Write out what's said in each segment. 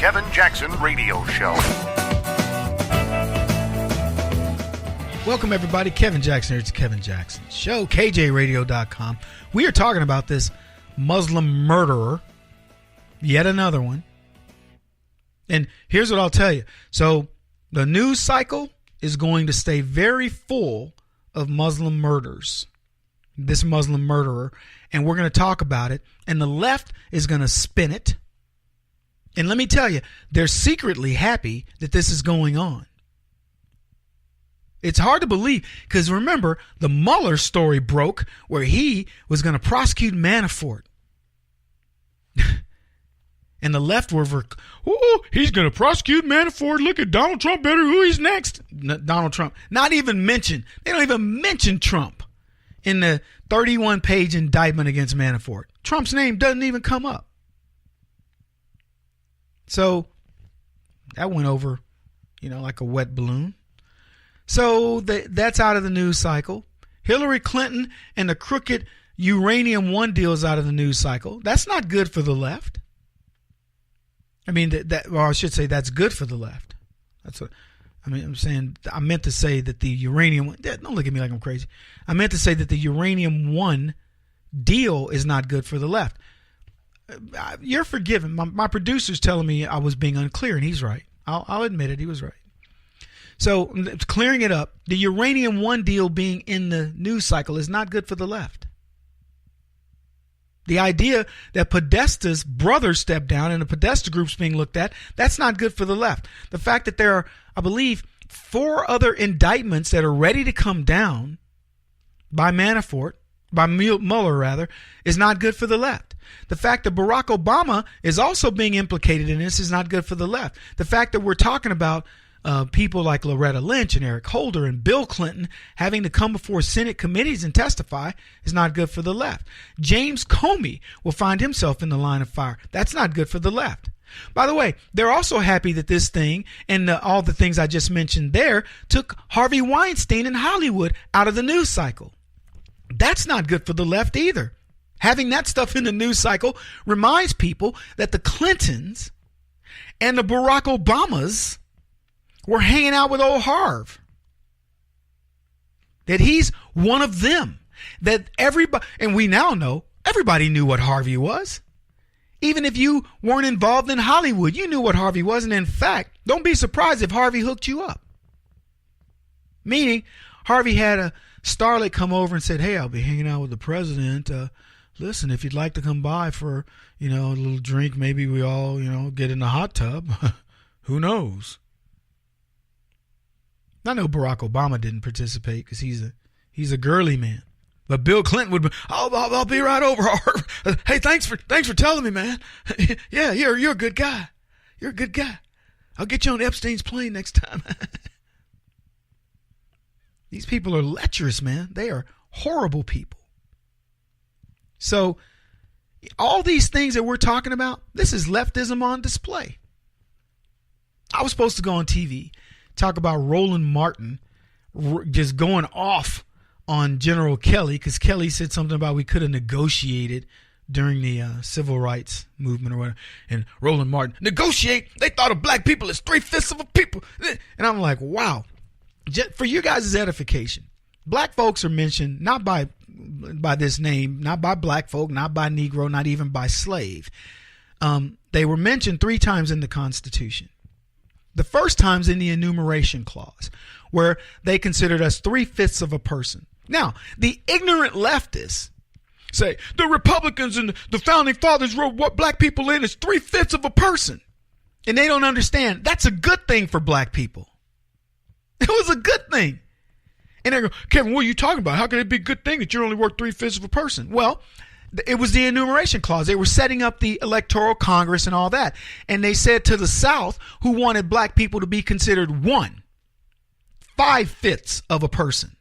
Kevin Jackson Radio Show. Welcome, everybody. Kevin Jackson here. It's Kevin Jackson Show, KJRadio.com. We are talking about this Muslim murderer, yet another one. And here's what I'll tell you. So the news cycle is going to stay very full of Muslim murders, this Muslim murderer, and we're going to talk about it. And the left is going to spin it. And let me tell you, they're secretly happy that this is going on. It's hard to believe because remember, the Mueller story broke where he was going to prosecute Manafort. And the left were, he's going to prosecute Manafort. Look at Donald Trump better. Who he's next? Donald Trump. Not even mentioned. They don't even mention Trump in the 31-page indictment against Manafort. Trump's name doesn't even come up. So that went over, like a wet balloon. So that's out of the news cycle. Hillary Clinton and the crooked Uranium One deal is out of the news cycle. That's not good for the left. I mean, I should say that's good for the left. That's what I'm saying. I meant to say that the Uranium, don't look at me like I'm crazy. I meant to say that the Uranium One deal is not good for the left. You're forgiven. My producer's telling me I was being unclear, and he's right. I'll admit it. He was right. So clearing it up, the Uranium One deal being in the news cycle is not good for the left. The idea that Podesta's brother stepped down and the Podesta group's being looked at, that's not good for the left. The fact that there are, I believe, 4 other indictments that are ready to come down by Manafort, by Mueller rather, is not good for the left. The fact that Barack Obama is also being implicated in this is not good for the left. The fact that we're talking about people like Loretta Lynch and Eric Holder and Bill Clinton having to come before Senate committees and testify is not good for the left. James Comey will find himself in the line of fire. That's not good for the left. By the way, they're also happy that this thing and all the things I just mentioned there took Harvey Weinstein and Hollywood out of the news cycle. That's not good for the left either. Having that stuff in the news cycle reminds people that the Clintons and the Barack Obamas were hanging out with old Harv. That he's one of them. That everybody, and we now know, everybody knew what Harvey was. Even if you weren't involved in Hollywood, you knew what Harvey was. And in fact, don't be surprised if Harvey hooked you up. Meaning, Harvey had a starlet come over and said, hey, I'll be hanging out with the president. Listen, if you'd like to come by for, a little drink, maybe we all, get in the hot tub. Who knows? I know Barack Obama didn't participate because he's a girly man. But Bill Clinton would be, I'll be right over. Hey, thanks for telling me, man. Yeah, you're a good guy. You're a good guy. I'll get you on Epstein's plane next time. These people are lecherous, man. They are horrible people. So all these things that we're talking about, this is leftism on display. I was supposed to go on TV, talk about Roland Martin just going off on General Kelly because Kelly said something about we could have negotiated during the civil rights movement or whatever. And Roland Martin, negotiate? They thought of black people as 3/5 of a people. And I'm like, wow. For you guys' edification, black folks are mentioned not by this name, not by black folk, not by Negro, not even by slave. They were mentioned 3 times in the Constitution. The first time's in the enumeration clause, where they considered us 3/5 of a person. Now, the ignorant leftists say the Republicans and the founding fathers wrote what black people in is 3/5 of a person. And they don't understand that's a good thing for black people. It was a good thing. And they go, Kevin, what are you talking about? How can it be a good thing that you're only worth 3/5 of a person? Well, it was the enumeration clause. They were setting up the electoral Congress and all that. And they said to the South, who wanted black people to be considered 5/5 of a person.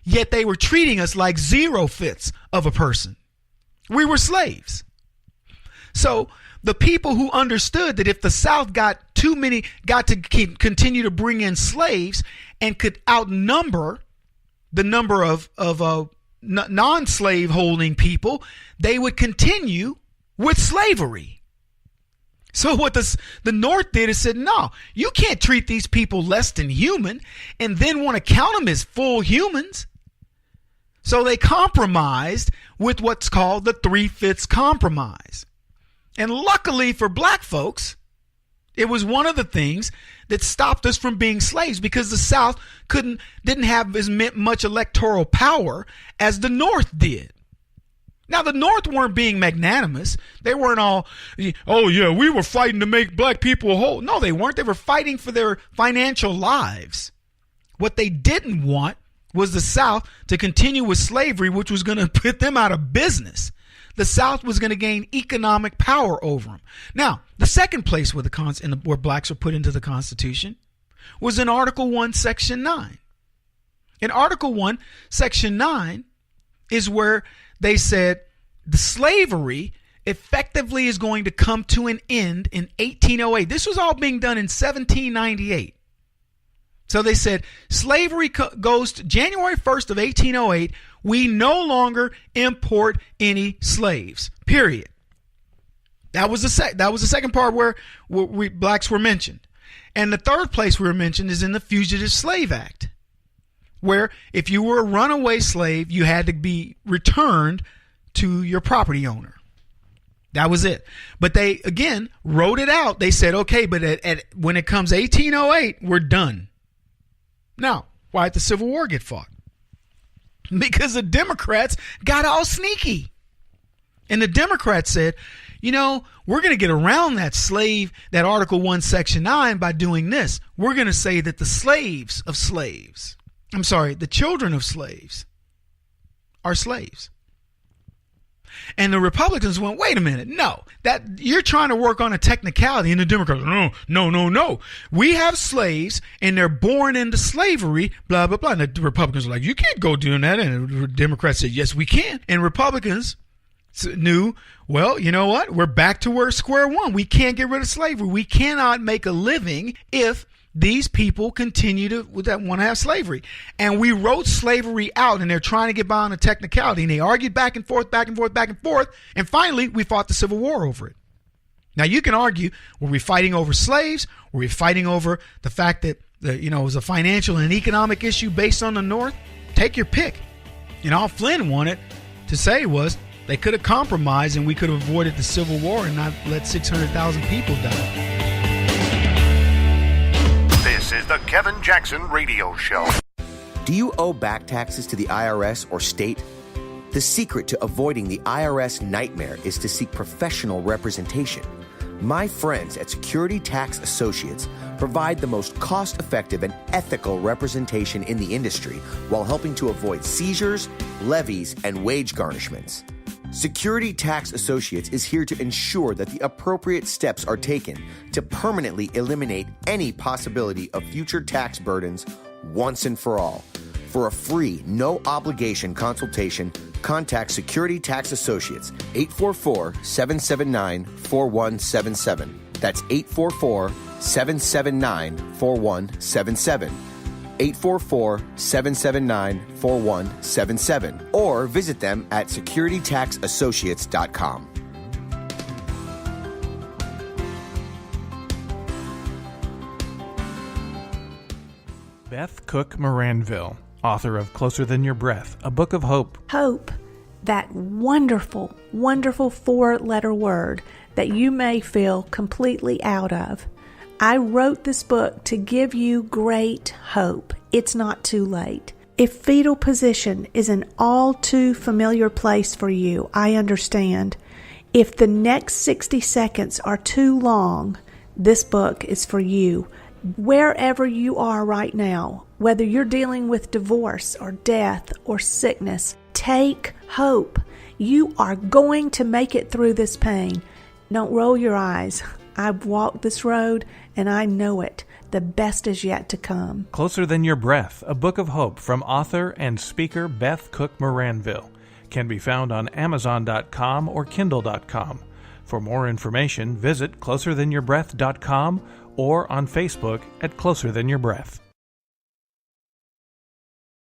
Yet they were treating us like 0/5 of a person. We were slaves. So the people who understood that if the South got to continue to bring in slaves and could outnumber the number of non-slave holding people, they would continue with slavery. So what the North did is said, no, you can't treat these people less than human and then want to count them as full humans. So they compromised with what's called the 3/5 compromise. And luckily for black folks, it was one of the things that stopped us from being slaves, because the South didn't have as much electoral power as the North did. Now, the North weren't being magnanimous. They weren't all, oh, yeah, we were fighting to make black people whole. No, they weren't. They were fighting for their financial lives. What they didn't want was the South to continue with slavery, which was going to put them out of business. The South was going to gain economic power over them. Now, the second place where where blacks were put into the Constitution was in Article 1, Section 9. In Article 1, Section 9 is where they said the slavery effectively is going to come to an end in 1808. This was all being done in 1798. So they said slavery goes to January 1st of 1808. We no longer import any slaves, period. That was the second part where blacks were mentioned. And the third place we were mentioned is in the Fugitive Slave Act, where if you were a runaway slave, you had to be returned to your property owner. That was it. But they, again, wrote it out. They said, okay, but when it comes 1808, we're done. Now, why did the Civil War get fought? Because the Democrats got all sneaky. And the Democrats said, we're going to get around that Article 1, Section 9 by doing this. We're going to say that the children of slaves are slaves. And the Republicans went, wait a minute, no, that you're trying to work on a technicality. And the Democrats, no. We have slaves and they're born into slavery, blah, blah, blah. And the Republicans were like, you can't go doing that. And the Democrats said, yes, we can. And Republicans knew, well, you know what? We're back to square one. We can't get rid of slavery. We cannot make a living if these people continue to want to have slavery. And we wrote slavery out, and they're trying to get by on a technicality. And they argued back and forth. And finally, we fought the Civil War over it. Now, you can argue, were we fighting over slaves? Were we fighting over the fact that it was a financial and economic issue based on the North? Take your pick. All Flynn wanted to say was they could have compromised and we could have avoided the Civil War and not let 600,000 people die. This is the Kevin Jackson Radio Show. Do you owe back taxes to the IRS or state? The secret to avoiding the IRS nightmare is to seek professional representation. My friends at Security Tax Associates provide the most cost-effective and ethical representation in the industry while helping to avoid seizures, levies, and wage garnishments. Security Tax Associates is here to ensure that the appropriate steps are taken to permanently eliminate any possibility of future tax burdens once and for all. For a free, no-obligation consultation, contact Security Tax Associates, 844-779-4177. That's 844-779-4177. 844-779-4177, or visit them at securitytaxassociates.com. Beth Cook Moranville, author of Closer Than Your Breath, a book of hope. Hope, that wonderful, wonderful 4-letter word that you may feel completely out of. I wrote this book to give you great hope. It's not too late. If fetal position is an all too familiar place for you, I understand. If the next 60 seconds are too long, this book is for you. Wherever you are right now, whether you're dealing with divorce or death or sickness, take hope. You are going to make it through this pain. Don't roll your eyes. I've walked this road and I know it. The best is yet to come. Closer Than Your Breath, a book of hope from author and speaker Beth Cook Moranville, can be found on Amazon.com or Kindle.com. For more information, visit closerthanyourBreath.com or on Facebook at Closer Than Your Breath.